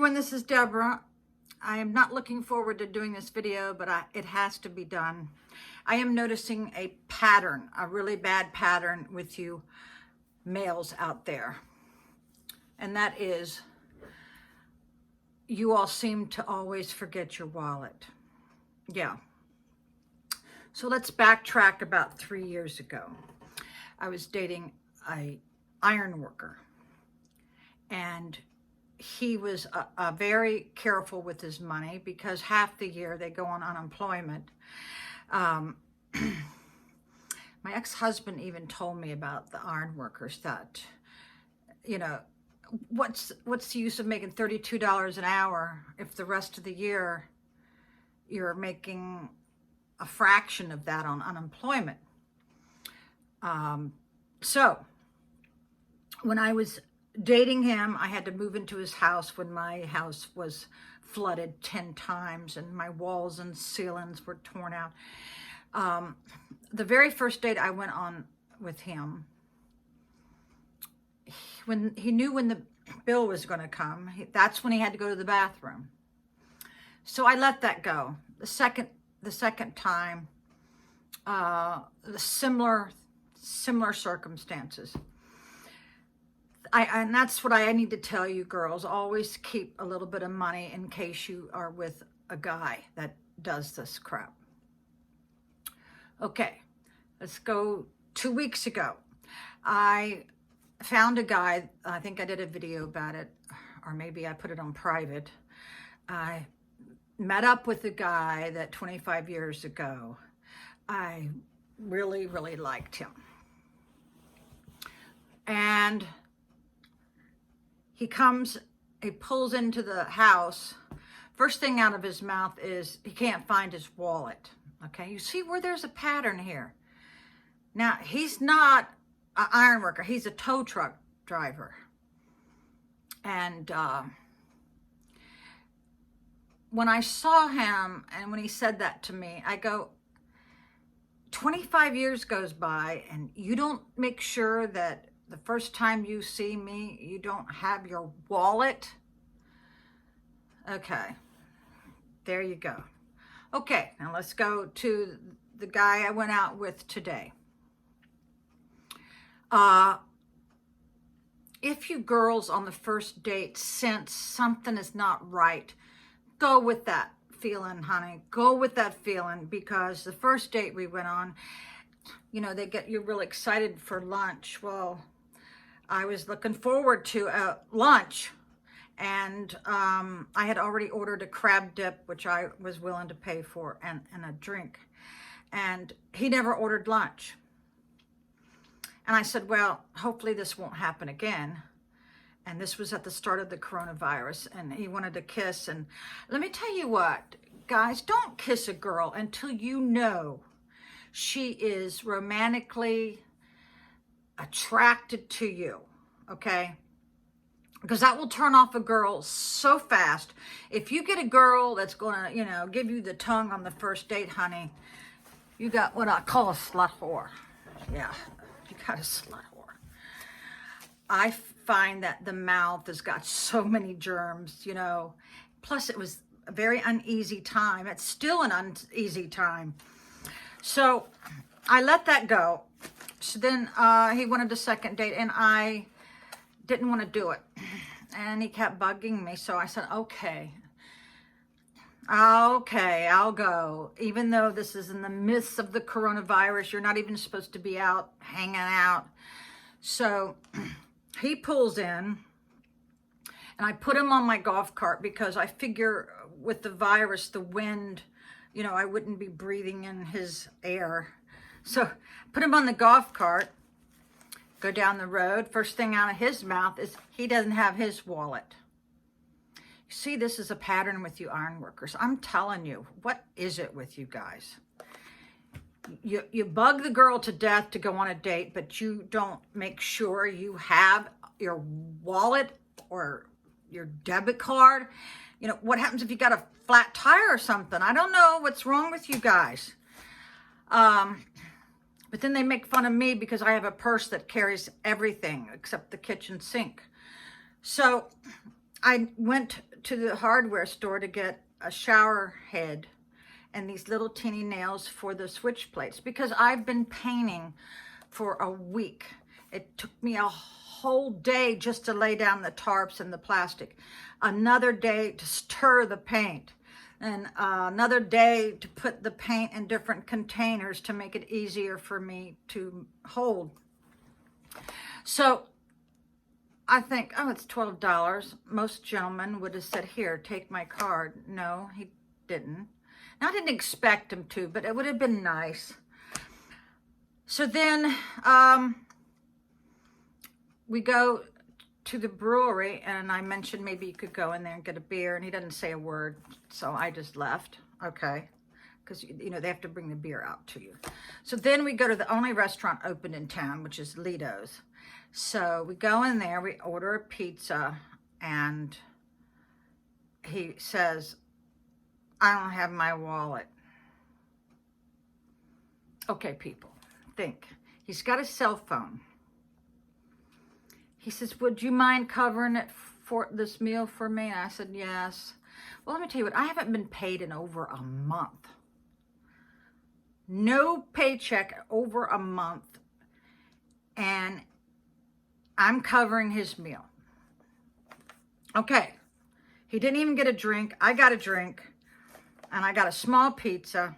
everyone, this is Deborah. I am not looking forward to doing this video, but it has to be done. I am noticing a pattern, a really bad pattern with you males out there. And that is, you all seem to always forget your wallet. Yeah. So let's backtrack about 3 years ago. I was dating a iron worker, and he was very careful with his money because half the year they go on unemployment. My ex-husband even told me about the iron workers that, you know, what's the use of making $32 an hour if the rest of the year you're making a fraction of that on unemployment. So when I was dating him, I had to move into his house when my house was flooded 10 times and my walls and ceilings were torn out. The very first date I went on with him, when he knew when the bill was going to come, that's when he had to go to the bathroom. So I let that go. The second time, the similar circumstances. And that's what I need to tell you girls. Always keep a little bit of money in case you are with a guy that does this crap. Okay, let's go 2 weeks ago. I found a guy, I think I did a video about it, or maybe I put it on private. I met up with a guy that 25 years ago, I really, really liked him. And he pulls into the house. First thing out of his mouth is he can't find his wallet. Okay, you see where there's a pattern here. Now, he's not an iron worker. He's a tow truck driver. And when I saw him and when he said that to me, I go, 25 years goes by and you don't make sure that the first time you see me, you don't have your wallet? Okay, there you go. Okay, now let's go to the guy I went out with today. If you girls on the first date sense something is not right, go with that feeling, honey. Go with that feeling, because the first date we went on, you know, they get you really excited for lunch. Well, I was looking forward to lunch, and I had already ordered a crab dip, which I was willing to pay for, and a drink. And he never ordered lunch. And I said, well, hopefully this won't happen again. And this was at the start of the coronavirus, and he wanted to kiss. And let me tell you what, guys, don't kiss a girl until you know she is romantically attracted to you, okay? Because that will turn off a girl so fast. If you get a girl that's gonna, you know, give you the tongue on the first date, honey, you got what I call a slut whore. Yeah, you got a slut whore. I find that the mouth has got so many germs, you know. Plus, it was a very uneasy time. It's still an uneasy time. So I let that go. So then he wanted a second date, and I didn't want to do it. And he kept bugging me, so I said, okay, I'll go. Even though this is in the midst of the coronavirus, you're not even supposed to be out hanging out. So he pulls in, and I put him on my golf cart because I figure with the virus, the wind, you know, I wouldn't be breathing in his air. So put him on the golf cart, go down the road. First thing out of his mouth is he doesn't have his wallet. You see, this is a pattern with you iron workers. I'm telling you, what is it with you guys? You bug the girl to death to go on a date, but you don't make sure you have your wallet or your debit card. You know, what happens if you got a flat tire or something? I don't know what's wrong with you guys. But then they make fun of me because I have a purse that carries everything except the kitchen sink. So I went to the hardware store to get a shower head and these little teeny nails for the switch plates because I've been painting for a week. It took me a whole day just to lay down the tarps and the plastic, another day to stir the paint, and another day to put the paint in different containers to make it easier for me to hold. So I think, oh, it's $12. Most gentlemen would have said, here, take my card. No, he didn't. Now, I didn't expect him to, but it would have been nice. So then we go to the brewery, and I mentioned maybe you could go in there and get a beer, and he doesn't say a word, so I just left. Okay, because, you know, they have to bring the beer out to you. So then we go to the only restaurant open in town, which is Lido's. So we go in there, we order a pizza, and he says, I don't have my wallet. Okay, people, think. He's got a cell phone. He says, would you mind covering it for this meal for me? And I said, yes. Well, let me tell you what, I haven't been paid in over a month. No paycheck over a month. And I'm covering his meal. Okay. He didn't even get a drink. I got a drink. And I got a small pizza.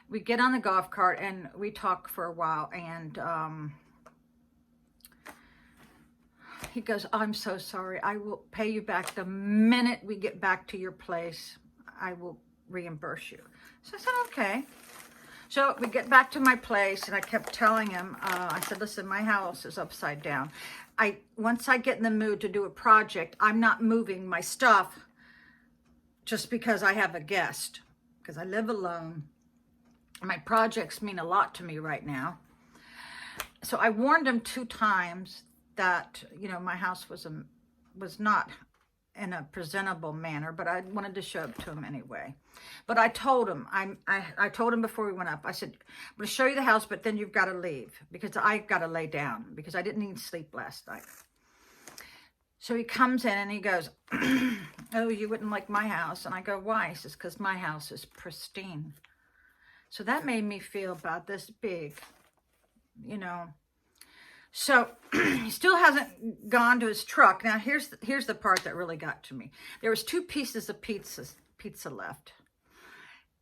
We get on the golf cart and we talk for a while. And he goes, oh, I'm so sorry. I will pay you back the minute we get back to your place. I will reimburse you. So I said, okay. So we get back to my place, and I kept telling him, I said, listen, my house is upside down. Once I get in the mood to do a project, I'm not moving my stuff just because I have a guest, because I live alone. My projects mean a lot to me right now. So I warned him 2 times that, you know, my house was not in a presentable manner, but I wanted to show it to him anyway. But I told him, I told him before we went up, I said, I'm going to show you the house, but then you've got to leave because I got to lay down because I didn't need sleep last night. So he comes in and he goes, oh, you wouldn't like my house. And I go, why? He says, because my house is pristine. So that made me feel about this big, you know. So he still hasn't gone to his truck. Now, here's the part that really got to me. There was 2 pieces of pizza left.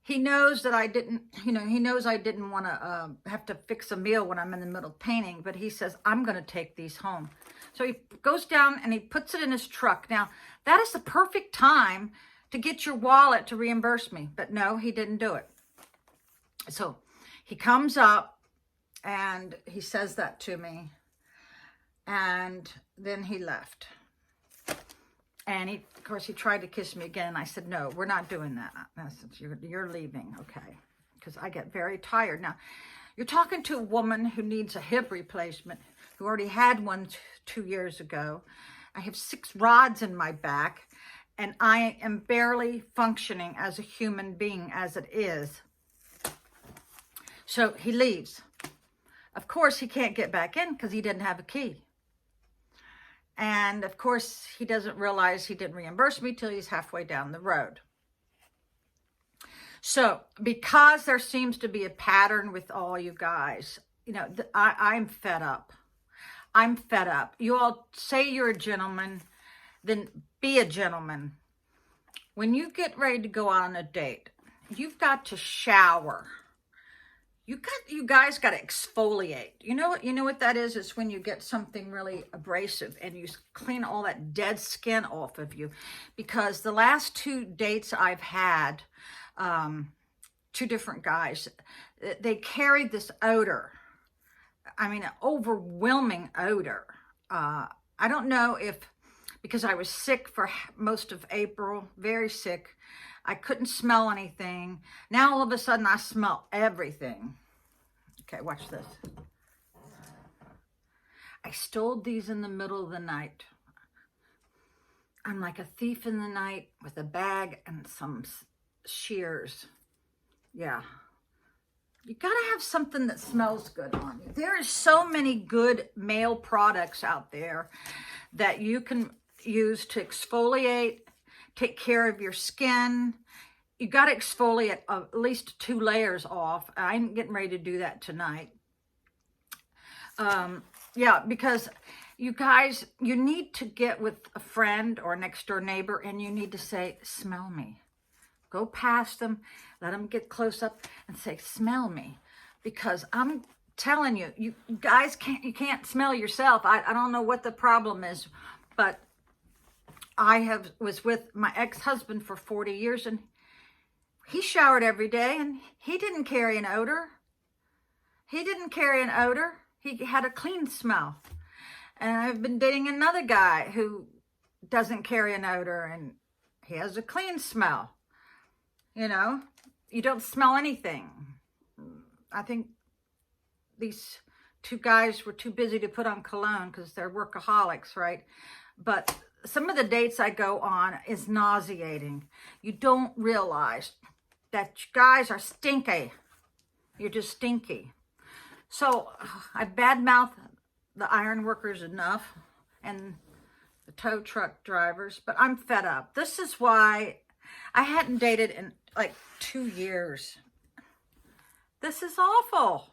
He knows that I didn't, you know, he knows I didn't want to have to fix a meal when I'm in the middle of painting, but he says, I'm going to take these home. So he goes down and he puts it in his truck. Now, that is the perfect time to get your wallet to reimburse me. But no, he didn't do it. So he comes up and he says that to me. And then he left. And of course, he tried to kiss me again. I said, no, we're not doing that. I said, you're leaving, okay? Because I get very tired. Now, you're talking to a woman who needs a hip replacement, who already had one 2 years ago. I have 6 rods in my back, and I am barely functioning as a human being as it is. So he leaves. Of course, he can't get back in because he didn't have a key. And of course, he doesn't realize he didn't reimburse me till he's halfway down the road. So because there seems to be a pattern with all you guys, you know, I'm fed up. I'm fed up. You all say you're a gentleman, then be a gentleman. When you get ready to go out on a date, you've got to shower. You guys got to exfoliate. You know what that is? It's when you get something really abrasive and you clean all that dead skin off of you. Because the last 2 dates I've had, 2 different guys, they carried this odor. I mean, an overwhelming odor. I don't know if, because I was sick for most of April, very sick, I couldn't smell anything. Now all of a sudden I smell everything. Okay, watch this. I stole these in the middle of the night. I'm like a thief in the night with a bag and some shears. Yeah. You gotta have something that smells good on you. There are so many good male products out there that you can use to exfoliate, take care of your skin. You got to exfoliate at least 2 layers off. I'm getting ready to do that tonight. Yeah, because you guys, you need to get with a friend or next door neighbor and you need to say, smell me. Go past them, let them get close up and say, smell me. Because I'm telling you, you guys can't smell yourself. I don't know what the problem is, but I was with my ex-husband for 40 years and he showered every day and he didn't carry an odor. He didn't carry an odor. He had a clean smell. And I've been dating another guy who doesn't carry an odor and he has a clean smell. You know, you don't smell anything. I think these 2 guys were too busy to put on cologne because they're workaholics, right? But some of the dates I go on is nauseating. You don't realize that you guys are stinky. You're just stinky. So I badmouth the ironworkers enough and the tow truck drivers, but I'm fed up. This is why I hadn't dated in like 2 years. This is awful.